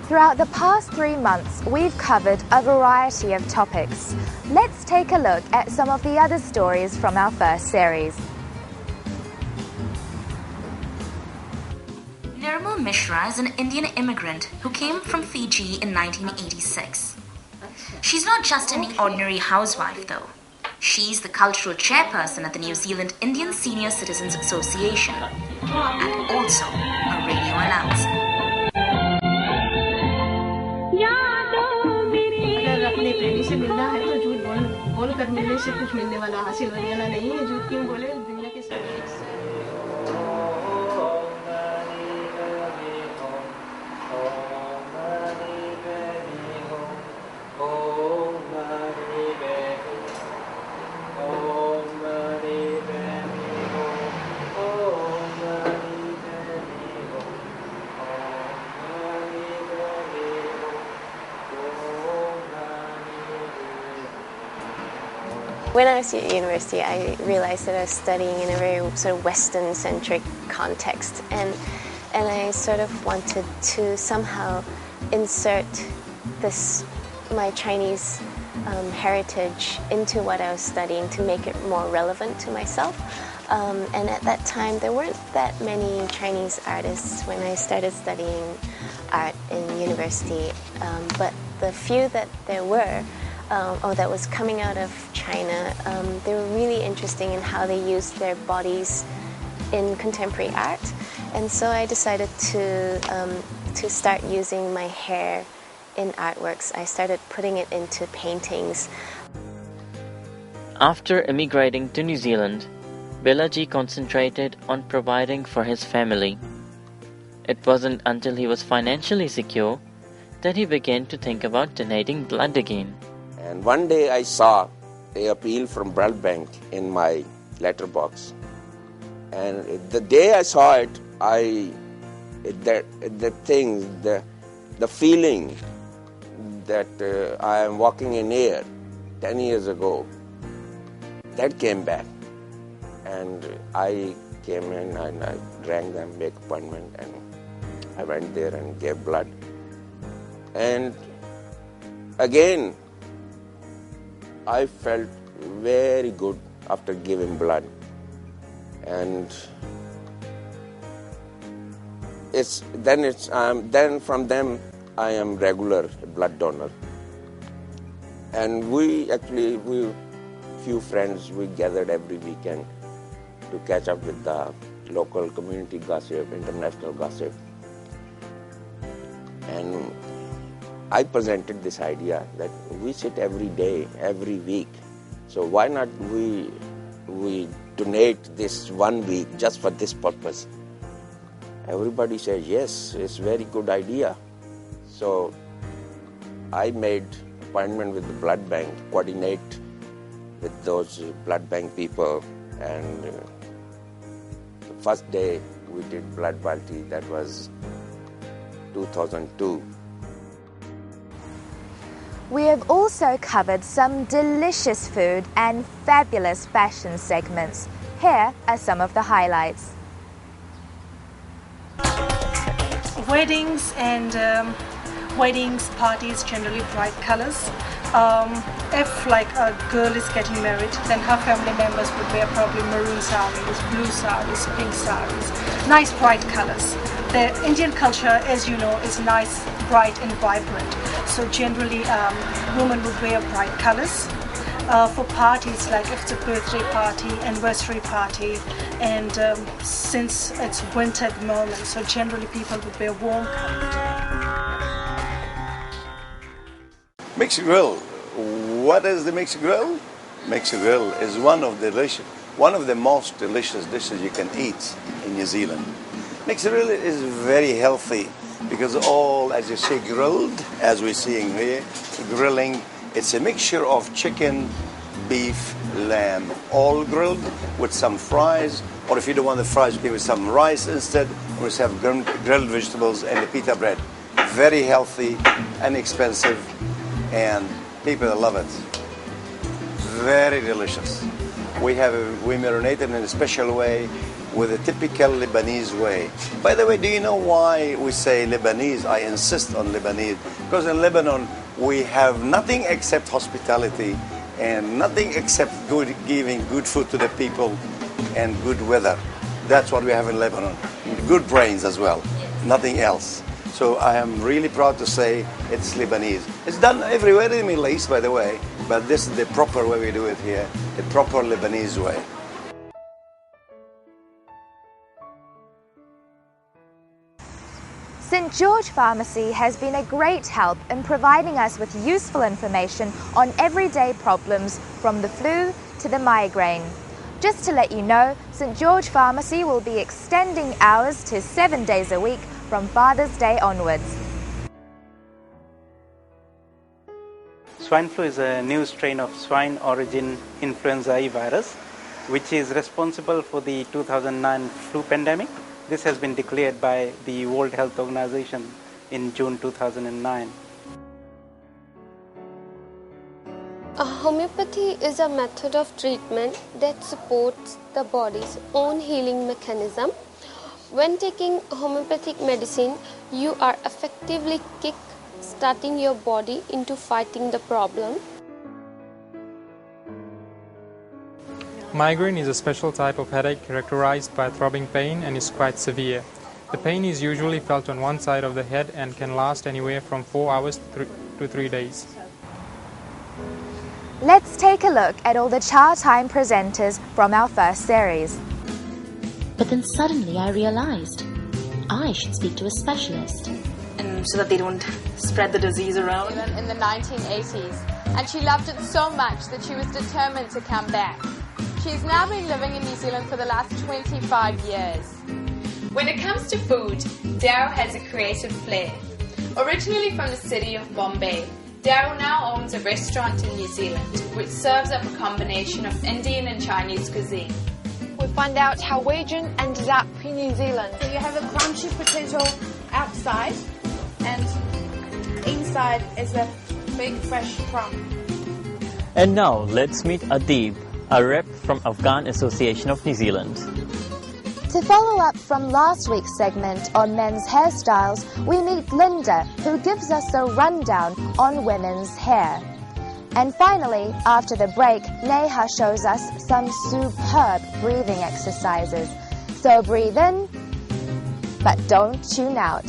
Throughout the past 3 months, we've covered a variety of topics. Let's take a look at some of the other stories from our first series. Nirmal Mishra is an Indian immigrant who came from Fiji in 1986. She's not just any ordinary housewife though. She's the cultural chairperson at the New Zealand Indian Senior Citizens Association and also a radio announcer. अपने प्रेमी से मिलना है तो झूठ बोल कर मिलने से कुछ मिलने वाला हासिल होने वाला नहीं है झूठ क्यों बोले दुनिया के साथ When I was at university, I realized that I was studying in a very sort of Western-centric context, and I sort of wanted to somehow insert my Chinese heritage into what I was studying to make it more relevant to myself. And at that time, there weren't that many Chinese artists when I started studying art in university, but the few that there were, or that was coming out of China, they were really interesting in how they used their bodies in contemporary art. And so I decided to start using my hair in artworks. I started putting it into paintings. After immigrating to New Zealand, Bilaji concentrated on providing for his family. It wasn't until he was financially secure that he began to think about donating blood again. And one day I saw an appeal from Blood Bank in my letterbox. And the day I saw it, the feeling that I am walking in air 10 years ago, that came back. And I came in and I rang them, make appointment, and I went there and gave blood. And again, I felt very good after giving blood. And then from them I am regular blood donor. And we few friends, we gathered every weekend to catch up with the local community gossip, international gossip. And I presented this idea that we sit every day, every week. So why not we donate this 1 week just for this purpose? Everybody says, yes, it's a very good idea. So I made appointment with the blood bank, coordinate with those blood bank people. And the first day we did blood party, that was 2002. We have also covered some delicious food and fabulous fashion segments. Here are some of the highlights. Weddings and parties, generally bright colors. If like a girl is getting married, then her family members would wear probably maroon saris, blue saris, pink saris, nice bright colors. The Indian culture, as you know, is nice, bright and vibrant. So generally, women would wear bright colors. For parties, like if it's a birthday party, anniversary party, and since it's winter at the moment, so generally people would wear warm colors. Mixed grill. What is the mixed grill? Mixed grill is one of the most delicious dishes you can eat in New Zealand. Mixed grill is very healthy because all, as you say, grilled, as we're seeing here, grilling. It's a mixture of chicken, beef, lamb, all grilled with some fries, or if you don't want the fries, you give it some rice instead. We have grilled vegetables and the pita bread. Very healthy, inexpensive, and people love it. Very delicious. We marinate it in a special way with a typical Lebanese way. By the way, do you know why we say Lebanese? I insist on Lebanese because in Lebanon we have nothing except hospitality and nothing except giving good food to the people and good weather. That's what we have in Lebanon. Good brains as well, nothing else. So I am really proud to say it's Lebanese. It's done everywhere in the Middle East, by the way, but this is the proper way we do it here, the proper Lebanese way. St. George Pharmacy has been a great help in providing us with useful information on everyday problems from the flu to the migraine. Just to let you know, St. George Pharmacy will be extending hours to 7 days a week from Father's Day onwards. Swine flu is a new strain of swine origin influenza A virus, which is responsible for the 2009 flu pandemic. This has been declared by the World Health Organization in June 2009. Homeopathy is a method of treatment that supports the body's own healing mechanism. When taking homeopathic medicine, you are effectively kick-starting your body into fighting the problem. Migraine is a special type of headache characterized by throbbing pain and is quite severe. The pain is usually felt on one side of the head and can last anywhere from 4 hours to 3 days. Let's take a look at all the Chatime presenters from our first series. But then suddenly I realized I should speak to a specialist. And so that they don't spread the disease around. In the 1980s, and she loved it so much that she was determined to come back. She's now been living in New Zealand for the last 25 years. When it comes to food, Darrow has a creative flair. Originally from the city of Bombay, Darrow now owns a restaurant in New Zealand, which serves up a combination of Indian and Chinese cuisine. We find out how Weijun ended up in New Zealand. So you have a crunchy potato outside, and inside is a big fresh crumb. And now let's meet Adib, a rep from Afghan Association of New Zealand. To follow up from last week's segment on men's hairstyles, we meet Linda, who gives us a rundown on women's hair. And finally, after the break, Neha shows us some superb breathing exercises. So breathe in, but don't tune out.